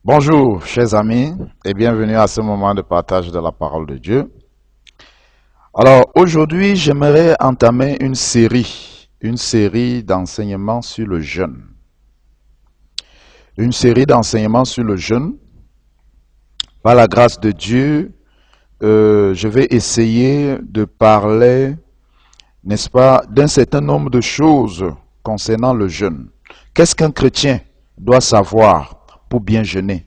Bonjour, chers amis, et bienvenue à ce moment de partage de la parole de Dieu. Alors, aujourd'hui, j'aimerais entamer une série d'enseignements sur le jeûne. Une série d'enseignements sur le jeûne. Par la grâce de Dieu, je vais essayer de parler, n'est-ce pas, d'un certain nombre de choses concernant le jeûne. Qu'est-ce qu'un chrétien doit savoir pour bien jeûner?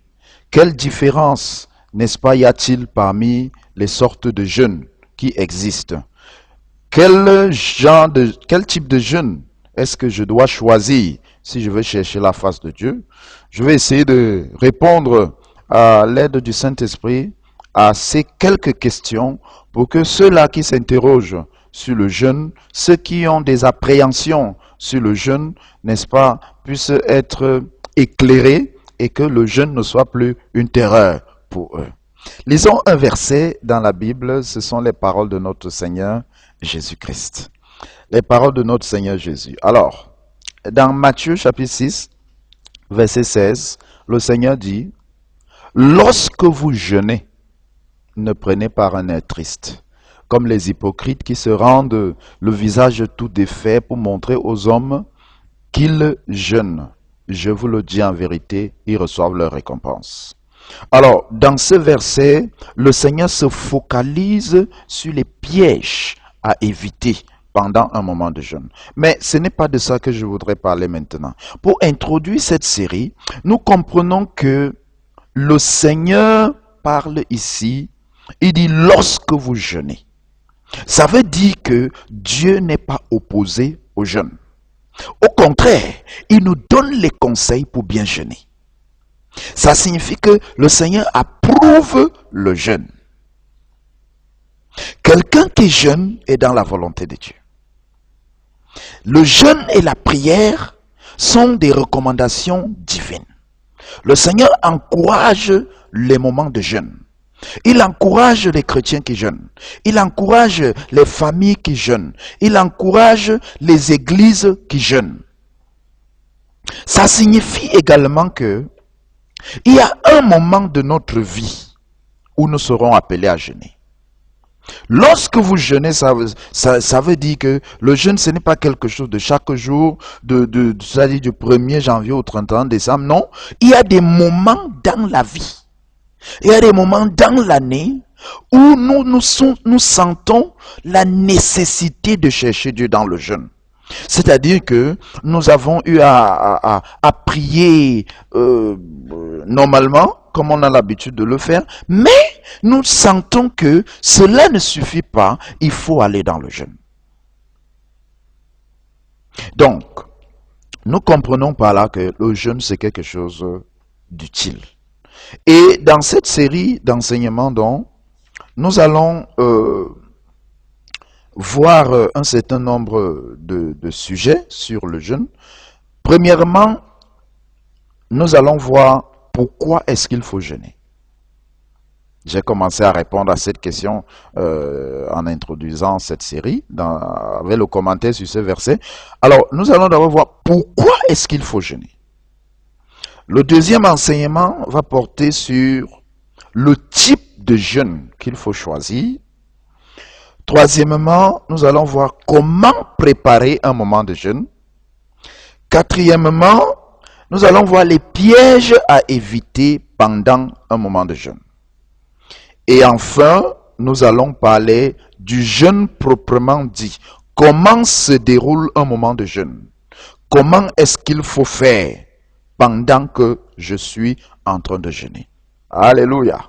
Quelle différence, n'est-ce pas, y a-t-il parmi les sortes de jeûnes qui existent? Quel type de jeûne est-ce que je dois choisir si je veux chercher la face de Dieu? Je vais essayer de répondre à l'aide du Saint-Esprit à ces quelques questions pour que ceux-là qui s'interrogent sur le jeûne, ceux qui ont des appréhensions sur le jeûne, n'est-ce pas, puissent être éclairés et que le jeûne ne soit plus une terreur pour eux. Lisons un verset dans la Bible, ce sont les paroles de notre Seigneur Jésus-Christ. Les paroles de notre Seigneur Jésus. Alors, dans Matthieu chapitre 6, verset 16, le Seigneur dit, « Lorsque vous jeûnez, ne prenez pas un air triste, comme les hypocrites qui se rendent le visage tout défait pour montrer aux hommes qu'ils jeûnent. Je vous le dis en vérité, ils reçoivent leur récompense. » Alors, dans ce verset, le Seigneur se focalise sur les pièges à éviter pendant un moment de jeûne. Mais ce n'est pas de ça que je voudrais parler maintenant. Pour introduire cette série, nous comprenons que le Seigneur parle ici, il dit lorsque vous jeûnez. Ça veut dire que Dieu n'est pas opposé au jeûne. Au contraire, il nous donne les conseils pour bien jeûner. Ça signifie que le Seigneur approuve le jeûne. Quelqu'un qui jeûne est dans la volonté de Dieu. Le jeûne et la prière sont des recommandations divines. Le Seigneur encourage les moments de jeûne. Il encourage les chrétiens qui jeûnent. Il encourage les familles qui jeûnent. Il encourage les églises qui jeûnent. Ça signifie également que il y a un moment de notre vie où nous serons appelés à jeûner. Lorsque vous jeûnez, ça veut dire que le jeûne, ce n'est pas quelque chose de chaque jour, c'est-à-dire du 1er janvier au 31 décembre. Non, il y a des moments dans la vie. Il y a des moments dans l'année où nous sentons la nécessité de chercher Dieu dans le jeûne. C'est-à-dire que nous avons eu à prier normalement, comme on a l'habitude de le faire, mais nous sentons que cela ne suffit pas, il faut aller dans le jeûne. Donc, nous comprenons par là que le jeûne, c'est quelque chose d'utile. Et dans cette série d'enseignements, donc, nous allons voir un certain nombre de sujets sur le jeûne. Premièrement, nous allons voir pourquoi est-ce qu'il faut jeûner. J'ai commencé à répondre à cette question en introduisant cette série, avec le commentaire sur ce verset. Alors, nous allons d'abord voir pourquoi est-ce qu'il faut jeûner. Le deuxième enseignement va porter sur le type de jeûne qu'il faut choisir. Troisièmement, nous allons voir comment préparer un moment de jeûne. Quatrièmement, nous allons voir les pièges à éviter pendant un moment de jeûne. Et enfin, nous allons parler du jeûne proprement dit. Comment se déroule un moment de jeûne? Comment est-ce qu'il faut faire pendant que je suis en train de jeûner? Alléluia.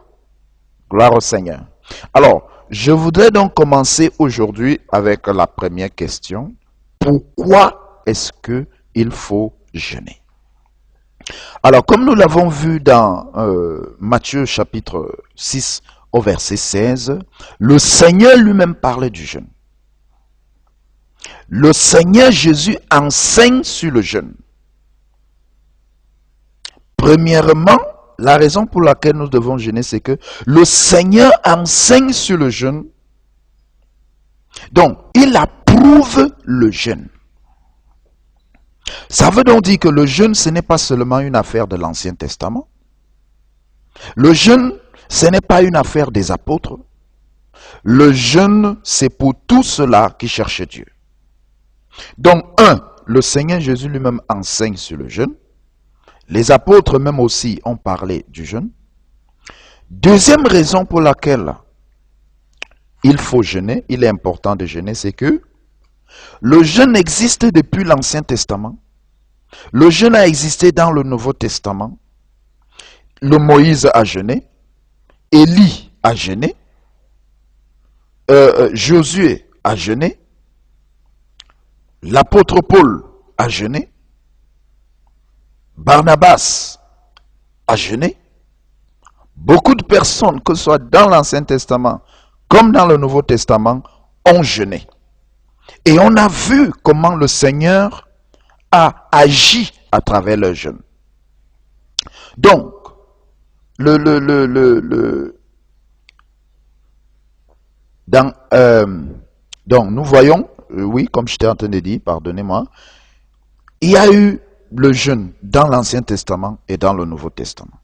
Gloire au Seigneur. Alors, je voudrais donc commencer aujourd'hui avec la première question. Pourquoi est-ce qu'il faut jeûner? Alors, comme nous l'avons vu dans Matthieu chapitre 6 au verset 16, le Seigneur lui-même parlait du jeûne. Le Seigneur Jésus enseigne sur le jeûne. Premièrement, la raison pour laquelle nous devons jeûner, c'est que le Seigneur enseigne sur le jeûne. Donc, il approuve le jeûne. Ça veut donc dire que le jeûne, ce n'est pas seulement une affaire de l'Ancien Testament. Le jeûne, ce n'est pas une affaire des apôtres. Le jeûne, c'est pour tous ceux-là qui cherchent Dieu. Donc, le Seigneur Jésus lui-même enseigne sur le jeûne. Les apôtres même aussi ont parlé du jeûne. Deuxième raison pour laquelle il faut jeûner, il est important de jeûner, c'est que le jeûne existe depuis l'Ancien Testament. Le jeûne a existé dans le Nouveau Testament. Le Moïse a jeûné. Élie a jeûné. Josué a jeûné. L'apôtre Paul a jeûné. Barnabas a jeûné. Beaucoup de personnes, que ce soit dans l'Ancien Testament comme dans le Nouveau Testament, ont jeûné. Et on a vu comment le Seigneur a agi à travers le jeûne. Donc, donc nous voyons, oui, comme j'étais en train de dire, pardonnez-moi, il y a eu le jeûne dans l'Ancien Testament et dans le Nouveau Testament.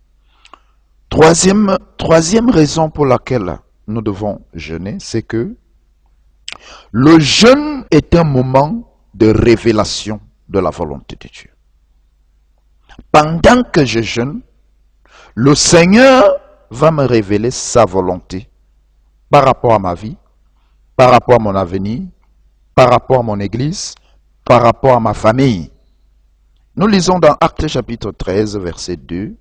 Troisième raison pour laquelle nous devons jeûner, c'est que le jeûne est un moment de révélation de la volonté de Dieu. Pendant que je jeûne, le Seigneur va me révéler sa volonté par rapport à ma vie, par rapport à mon avenir, par rapport à mon église, par rapport à ma famille. Nous lisons dans Actes chapitre 13, verset 2.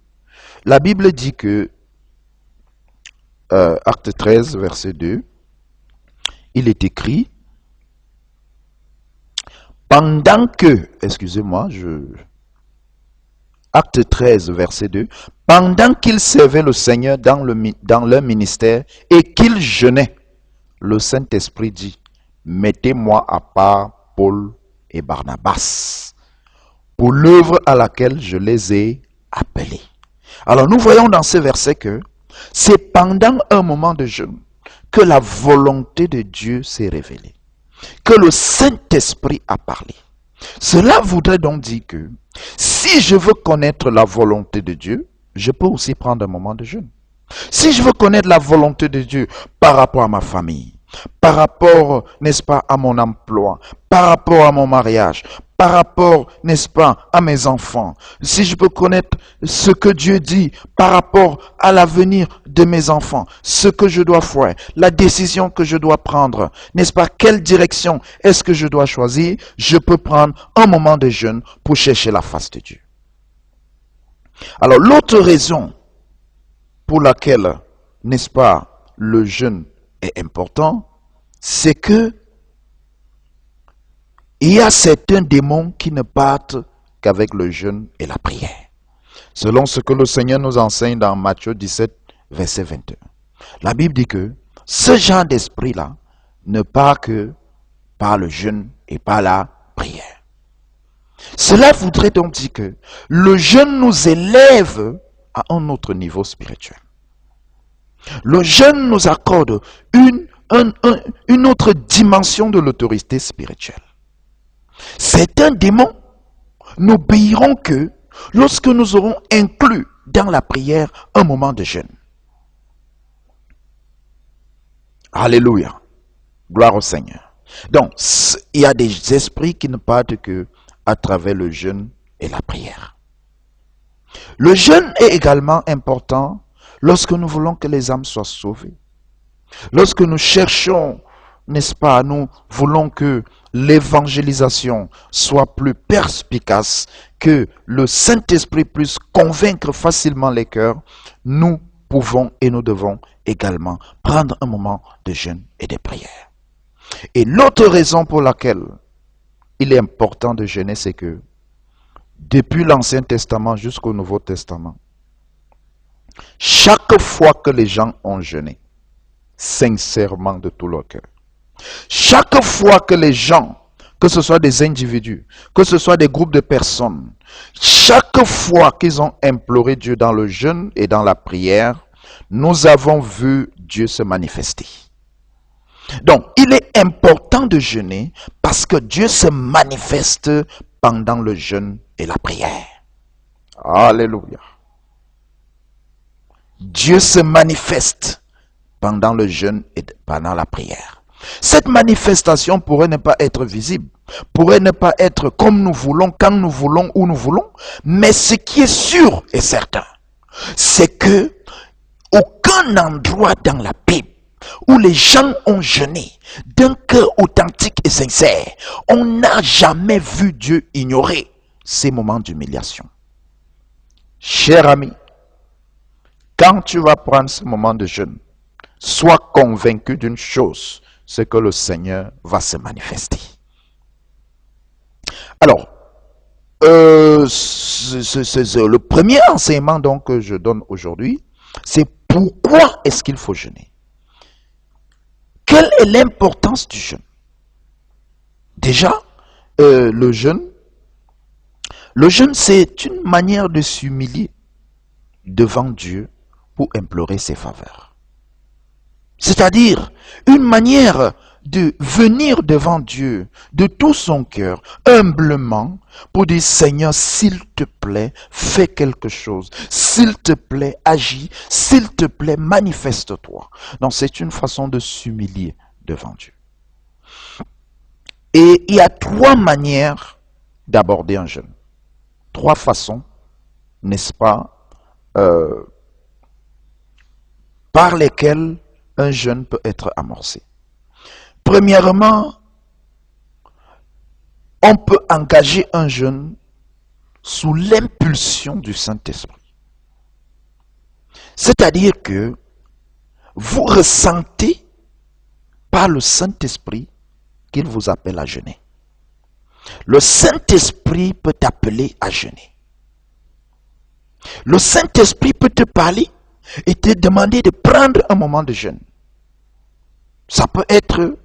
La Bible dit que, Acte 13, verset 2, il est écrit, pendant que, excusez-moi, Acte 13, verset 2, pendant qu'ils servaient le Seigneur dans leur ministère et qu'ils jeûnaient, le Saint-Esprit dit, mettez-moi à part Paul et Barnabas pour l'œuvre à laquelle je les ai appelés. Alors nous voyons dans ce verset que c'est pendant un moment de jeûne que la volonté de Dieu s'est révélée, que le Saint-Esprit a parlé. Cela voudrait donc dire que si je veux connaître la volonté de Dieu, je peux aussi prendre un moment de jeûne. Si je veux connaître la volonté de Dieu par rapport à ma famille, par rapport, n'est-ce pas, à mon emploi, par rapport à mon mariage, par rapport, n'est-ce pas, à mes enfants, si je peux connaître ce que Dieu dit par rapport à l'avenir de mes enfants, ce que je dois faire, la décision que je dois prendre, n'est-ce pas, quelle direction est-ce que je dois choisir, je peux prendre un moment de jeûne pour chercher la face de Dieu. Alors l'autre raison pour laquelle, n'est-ce pas, le jeûne est important, c'est que il y a certains démons qui ne partent qu'avec le jeûne et la prière. Selon ce que le Seigneur nous enseigne dans Matthieu 17, verset 21. La Bible dit que ce genre d'esprit-là ne part que par le jeûne et par la prière. Cela voudrait donc dire que le jeûne nous élève à un autre niveau spirituel. Le jeûne nous accorde une autre dimension de l'autorité spirituelle. Certains démons n'obéiront que lorsque nous aurons inclus dans la prière un moment de jeûne. Alléluia. Gloire au Seigneur. Donc, il y a des esprits qui ne partent que à travers le jeûne et la prière. Le jeûne est également important lorsque nous voulons que les âmes soient sauvées. Lorsque nous cherchons, n'est-ce pas, nous voulons que l'évangélisation soit plus perspicace, que le Saint-Esprit puisse convaincre facilement les cœurs, nous pouvons et nous devons également prendre un moment de jeûne et de prière. Et l'autre raison pour laquelle il est important de jeûner, c'est que depuis l'Ancien Testament jusqu'au Nouveau Testament, chaque fois que les gens ont jeûné, sincèrement de tout leur cœur, chaque fois que les gens, que ce soit des individus, que ce soit des groupes de personnes, chaque fois qu'ils ont imploré Dieu dans le jeûne et dans la prière, nous avons vu Dieu se manifester. Donc, il est important de jeûner parce que Dieu se manifeste pendant le jeûne et la prière. Alléluia. Dieu se manifeste pendant le jeûne et pendant la prière. Cette manifestation pourrait ne pas être visible, pourrait ne pas être comme nous voulons, quand nous voulons, où nous voulons, mais ce qui est sûr et certain, c'est que aucun endroit dans la Bible où les gens ont jeûné d'un cœur authentique et sincère, on n'a jamais vu Dieu ignorer ces moments d'humiliation. Cher ami, quand tu vas prendre ce moment de jeûne, sois convaincu d'une chose, c'est que le Seigneur va se manifester. Alors, le premier enseignement donc, que je donne aujourd'hui, c'est pourquoi est-ce qu'il faut jeûner? Quelle est l'importance du jeûne? Déjà, le jeûne, c'est une manière de s'humilier devant Dieu pour implorer ses faveurs. C'est-à-dire une manière de venir devant Dieu de tout son cœur, humblement, pour dire Seigneur, s'il te plaît, fais quelque chose. S'il te plaît, agis. S'il te plaît, manifeste-toi. Donc c'est une façon de s'humilier devant Dieu. Et il y a trois manières d'aborder un jeûne. Trois façons, n'est-ce pas, par lesquelles un jeûne peut être amorcé. Premièrement, on peut engager un jeûne sous l'impulsion du Saint-Esprit. C'est-à-dire que vous ressentez par le Saint-Esprit qu'il vous appelle à jeûner. Le Saint-Esprit peut t'appeler à jeûner. Le Saint-Esprit peut te parler et te demander de prendre un moment de jeûne. Ça peut être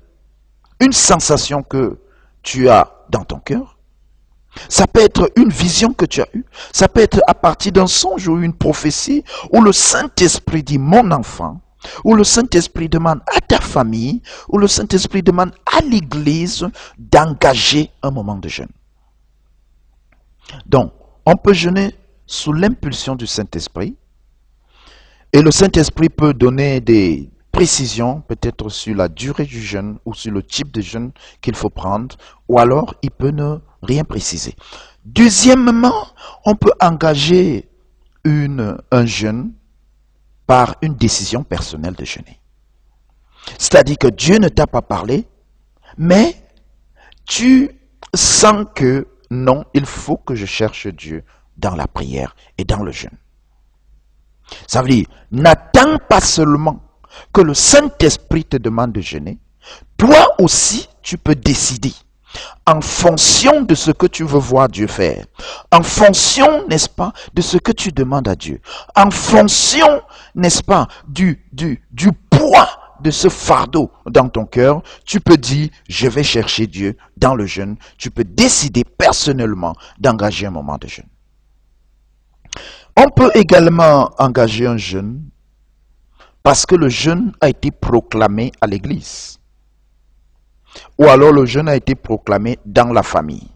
une sensation que tu as dans ton cœur. Ça peut être une vision que tu as eue. Ça peut être à partir d'un songe ou une prophétie où le Saint-Esprit dit mon enfant, où le Saint-Esprit demande à ta famille, où le Saint-Esprit demande à l'Église d'engager un moment de jeûne. Donc, on peut jeûner sous l'impulsion du Saint-Esprit et le Saint-Esprit peut donner des précisions, peut-être sur la durée du jeûne ou sur le type de jeûne qu'il faut prendre, ou alors il peut ne rien préciser. Deuxièmement, on peut engager un jeûne par une décision personnelle de jeûner. C'est-à-dire que Dieu ne t'a pas parlé, mais tu sens que non, il faut que je cherche Dieu dans la prière et dans le jeûne. Ça veut dire, n'attends pas seulement que le Saint-Esprit te demande de jeûner, toi aussi tu peux décider en fonction de ce que tu veux voir Dieu faire, en fonction, n'est-ce pas, de ce que tu demandes à Dieu, en fonction, n'est-ce pas, du poids de ce fardeau dans ton cœur, tu peux dire, je vais chercher Dieu dans le jeûne, tu peux décider personnellement d'engager un moment de jeûne. On peut également engager un jeûne parce que le jeûne a été proclamé à l'église. Ou alors le jeûne a été proclamé dans la famille.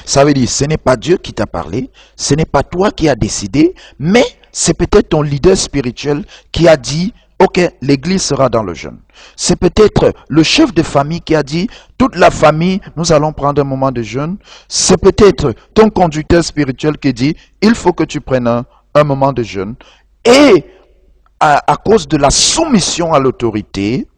Ça veut dire, ce n'est pas Dieu qui t'a parlé, ce n'est pas toi qui as décidé, mais c'est peut-être ton leader spirituel qui a dit, ok, l'église sera dans le jeûne. C'est peut-être le chef de famille qui a dit, toute la famille, nous allons prendre un moment de jeûne. C'est peut-être ton conducteur spirituel qui dit, il faut que tu prennes un moment de jeûne. Et à cause de la soumission à l'autorité,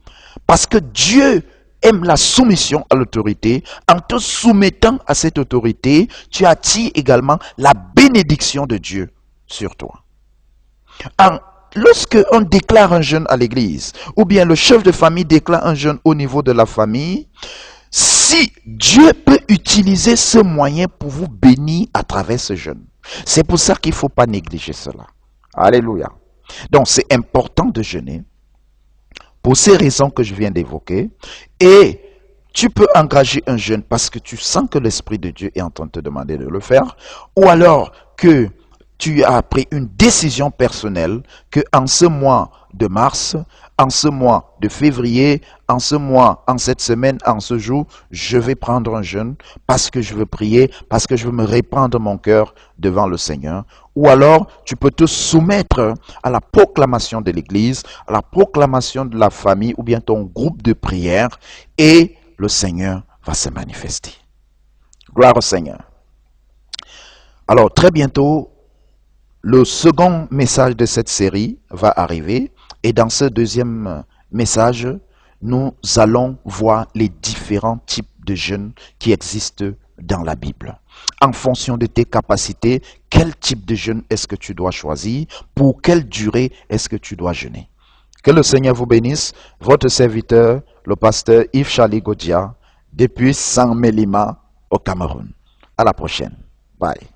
parce que Dieu aime la soumission à l'autorité, en te soumettant à cette autorité, tu attires également la bénédiction de Dieu sur toi. Lorsque on déclare un jeûne à l'église, ou bien le chef de famille déclare un jeûne au niveau de la famille, si Dieu peut utiliser ce moyen pour vous bénir à travers ce jeûne, c'est pour ça qu'il ne faut pas négliger cela. Alléluia. Donc c'est important de jeûner pour ces raisons que je viens d'évoquer, et tu peux engager un jeûne parce que tu sens que l'Esprit de Dieu est en train de te demander de le faire, ou alors que tu as pris une décision personnelle que en ce mois de mars, en ce mois de février, en ce mois, en cette semaine, en ce jour, je vais prendre un jeûne parce que je veux prier, parce que je veux me répandre mon cœur devant le Seigneur. Ou alors, tu peux te soumettre à la proclamation de l'Église, à la proclamation de la famille ou bien ton groupe de prière et le Seigneur va se manifester. Gloire au Seigneur. Alors, très bientôt, le second message de cette série va arriver et dans ce deuxième message, nous allons voir les différents types de jeûnes qui existent dans la Bible. En fonction de tes capacités, quel type de jeûne est-ce que tu dois choisir? Pour quelle durée est-ce que tu dois jeûner? Que le Seigneur vous bénisse. Votre serviteur, le pasteur Yves Charlie Godia, depuis Saint-Mélima au Cameroun. À la prochaine. Bye.